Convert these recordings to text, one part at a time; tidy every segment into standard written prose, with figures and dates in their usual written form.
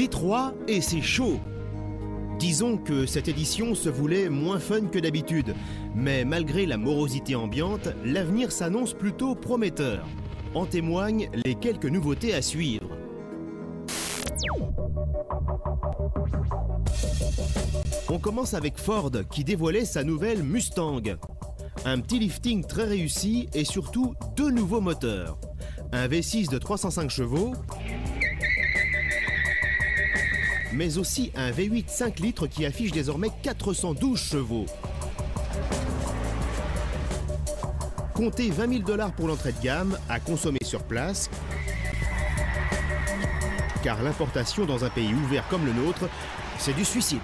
V3 et c'est chaud. Disons que cette édition se voulait moins fun que d'habitude, mais malgré la morosité ambiante, l'avenir s'annonce plutôt prometteur. En témoignent les quelques nouveautés à suivre. On commence avec Ford qui dévoilait sa nouvelle Mustang. Un petit lifting très réussi et surtout deux nouveaux moteurs. Un V6 de 305 chevaux, mais aussi un V8 5 litres qui affiche désormais 412 chevaux. Comptez 20 000 $ pour l'entrée de gamme à consommer sur place, car l'importation dans un pays ouvert comme le nôtre, c'est du suicide.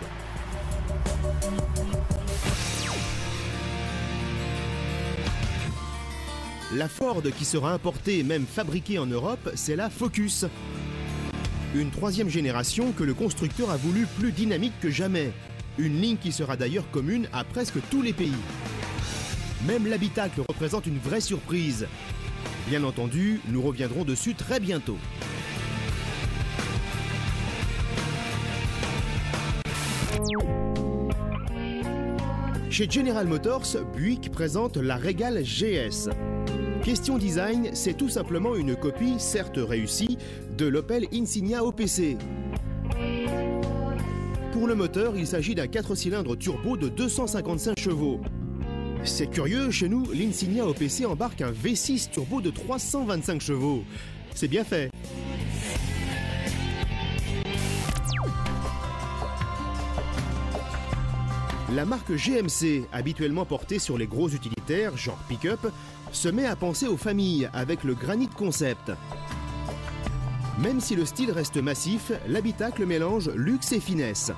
La Ford qui sera importée et même fabriquée en Europe, c'est la Focus. Une troisième génération que le constructeur a voulu plus dynamique que jamais. Une ligne qui sera d'ailleurs commune à presque tous les pays. Même l'habitacle représente une vraie surprise. Bien entendu, nous reviendrons dessus très bientôt. Chez General Motors, Buick présente la Regal GS. Question design, c'est tout simplement une copie, certes réussie, de l'Opel Insignia OPC. Pour le moteur, il s'agit d'un 4 cylindres turbo de 255 chevaux. C'est curieux, chez nous, l'Insignia OPC embarque un V6 turbo de 325 chevaux. C'est bien fait. La marque GMC, habituellement portée sur les gros utilitaires, genre pick-up, se met à penser aux familles avec le Granite Concept. Même si le style reste massif, l'habitacle mélange luxe et finesse.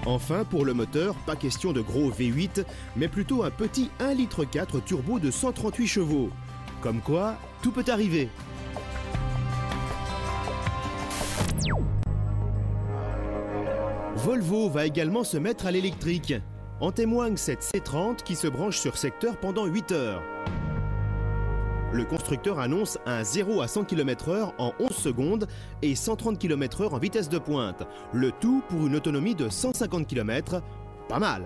Enfin, pour le moteur, pas question de gros V8, mais plutôt un petit 1,4 litre turbo de 138 chevaux. Comme quoi, tout peut arriver. Volvo va également se mettre à l'électrique. En témoigne cette C30 qui se branche sur secteur pendant 8 heures. Le constructeur annonce un 0 à 100 km/h en 11 secondes et 130 km/h en vitesse de pointe. Le tout pour une autonomie de 150 km. Pas mal.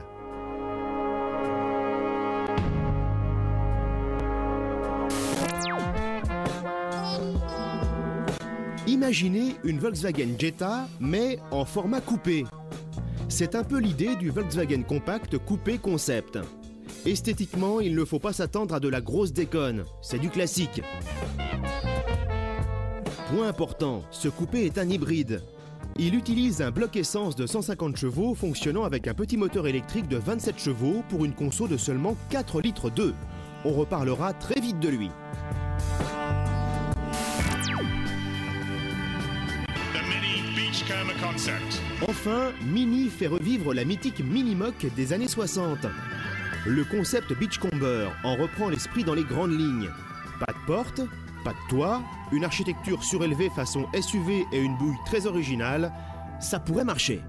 Imaginez une Volkswagen Jetta, mais en format coupé. C'est un peu l'idée du Volkswagen Compact Coupé Concept. Esthétiquement, il ne faut pas s'attendre à de la grosse déconne, c'est du classique. Point important, ce coupé est un hybride. Il utilise un bloc essence de 150 chevaux fonctionnant avec un petit moteur électrique de 27 chevaux pour une conso de seulement 4,2 litres. On reparlera très vite de lui. Enfin, Mini fait revivre la mythique Minimoc des années 60. Le concept Beachcomber en reprend l'esprit dans les grandes lignes. Pas de porte, pas de toit, une architecture surélevée façon SUV et une bouille très originale, ça pourrait marcher.